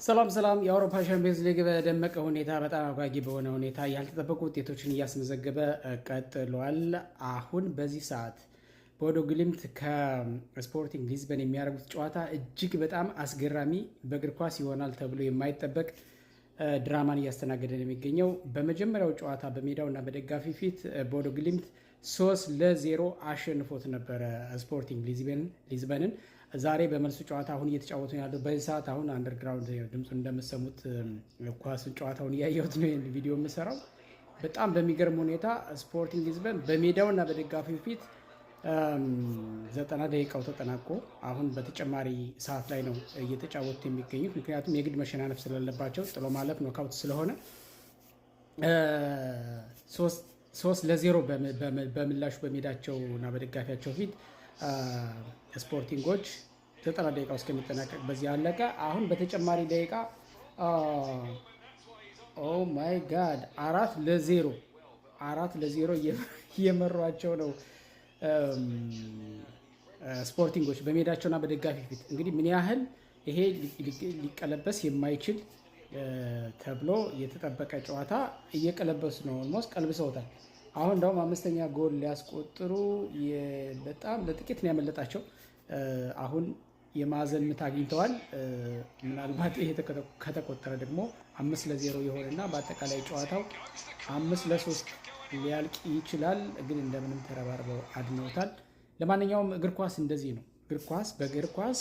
ሰላም ሰላም። የአውሮፓ ሻምፒዮንስ ሊግ በደመቀ ሁኔታ በጣም አጓጊ በሆነ ሁኔታ ያልተጠበቁ ውጤቶችን እያስመዘገበ ቀጥሏል። አሁን በዚህ ሰዓት ቦዶ ግሊምት ከስፖርቲንግ ሊዝበን የሚያደርጉት ጨዋታ እጅግ በጣም አስገራሚ በእግር ኳስ ይሆናል ተብሎ የማይጠበቅ ድራማን እያስተናገደ ነው የሚገኘው። በመጀመሪያው ጨዋታ በሜዳውና በደጋፊ ፊት ቦዶ ግሊምት 3-0 አሸንፎት ነበረ ስፖርቲንግ ሊዝበንን። ዛሬ በመልሱ ጨዋታ አሁን እየተጫወቱ ያለው በዚህ ሰዓት አሁን አንደርግራውንድ ድምፁን እንደምሰሙት ኳስን ጨዋታውን እያየሁት ነው ቪዲዮ የምሰራው። በጣም በሚገርም ሁኔታ ስፖርቲንግ ሊዝበን በሜዳውና በደጋፊው ፊት 90 ደቂቃው ተጠናቆ አሁን በተጨማሪ ሰዓት ላይ ነው እየተጫወቱት የሚገኙት። ምክንያቱም የግድ መሸናነፍ ስለሌለባቸው ጥሎ ማለፍ ኖካውት ስለሆነ 3-0 በምላሹ በሜዳቸው እና በደጋፊያቸው ፊት ስፖርቲንጎች 90 ደቂቃ እስከሚጠናቀቅ በዚህ አለቀ። አሁን በተጨማሪ ደቂቃ ኦ ማይ ጋድ 4-0 እየመሯቸው ነው ስፖርቲንጎች በሜዳቸውና በደጋፊ ፊት። እንግዲህ ምን ያህል ይሄ ሊቀለበስ የማይችል ተብሎ የተጠበቀ ጨዋታ እየቀለበሱ ነው። ኦልሞስት ቀልብሰውታል። አሁን እንደውም አምስተኛ ጎል ሊያስቆጥሩ በጣም ለጥቂት ነው ያመለጣቸው። አሁን የማዕዘን ምት አግኝተዋል። ምናልባት ይሄ ከተቆጠረ ደግሞ 5-0 የሆነና በአጠቃላይ ጨዋታው 5-3 ሊያልቅ ይችላል። ግን እንደምንም ተረባርበው አድነውታል። ለማንኛውም እግር ኳስ እንደዚህ ነው። በእግር ኳስ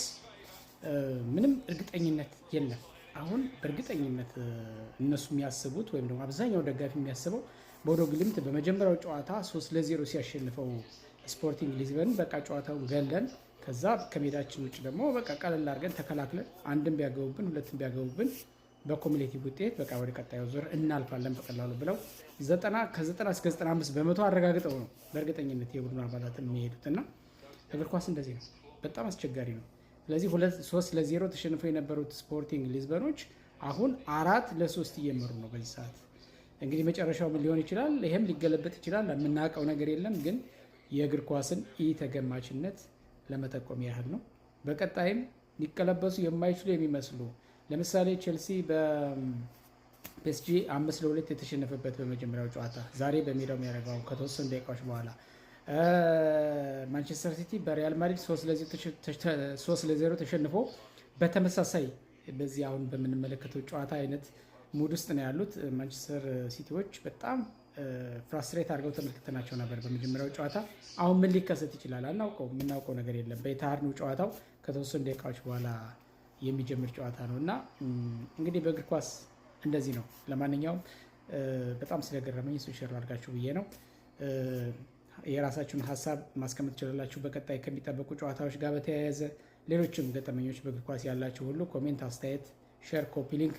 ምንም እርግጠኝነት የለም። አሁን በእርግጠኝነት እነሱ የሚያስቡት ወይም ደግሞ አብዛኛው ደጋፊ የሚያስበው ቦዶ ግሊምት በመጀመሪያው ጨዋታ 3-0 ሲያሸንፈው ስፖርቲንግ ሊዝበን በቃ ጨዋታውን ገለን ከዛ ከሜዳችን ውጭ ደግሞ በቃ ቀለል አድርገን ተከላክለን አንድም ቢያገቡብን ሁለትም ቢያገቡብን በኮሙሌቲቭ ውጤት በቃ ወደ ቀጣዩ ዙር እናልፋለን በቀላሉ ብለው ከ90 እስከ 95 በመቶ አረጋግጠው ነው በእርግጠኝነት የቡድኑ አባላትን የሚሄዱት። እና እግር ኳስ እንደዚህ ነው፣ በጣም አስቸጋሪ ነው። ስለዚህ 3-0 ተሸንፈው የነበሩት ስፖርቲንግ ሊዝበኖች አሁን 4-3 እየመሩ ነው በዚህ ሰዓት። እንግዲህ መጨረሻው ምን ሊሆን ይችላል? ይሄም ሊገለበጥ ይችላል። የምናውቀው ነገር የለም። ግን የእግር ኳስን ተገማችነት ለመጠቆም ያህል ነው። በቀጣይም ሊቀለበሱ የማይችሉ የሚመስሉ ለምሳሌ ቼልሲ በፒኤስጂ 5-2 የተሸነፈበት በመጀመሪያው ጨዋታ ዛሬ በሜዳው የሚያደርገው ከተወሰኑ ደቂቃዎች በኋላ፣ ማንቸስተር ሲቲ በሪያል ማድሪድ 3-0 ተሸንፎ በተመሳሳይ በዚህ አሁን በምንመለከተው ጨዋታ አይነት ሙድ ውስጥ ነው ያሉት። ማንቸስተር ሲቲዎች በጣም ፍራስትሬት አድርገው ተመልክተናቸው ነበር በመጀመሪያው ጨዋታ። አሁን ምን ሊከሰት ይችላል አናውቀው፣ የምናውቀው ነገር የለም። በኢትሃድ ነው ጨዋታው፣ ከተወሰኑ ደቂቃዎች በኋላ የሚጀምር ጨዋታ ነው እና እንግዲህ በእግር ኳስ እንደዚህ ነው። ለማንኛውም በጣም ስለገረመኝ እሱ ሼር አድርጋችሁ ብዬ ነው። የራሳችሁን ሀሳብ ማስቀመጥ ትችላላችሁ። በቀጣይ ከሚጠበቁ ጨዋታዎች ጋር በተያያዘ ሌሎችም ገጠመኞች በእግር ኳስ ያላችሁ ሁሉ ኮሜንት፣ አስተያየት፣ ሼር፣ ኮፒ ሊንክ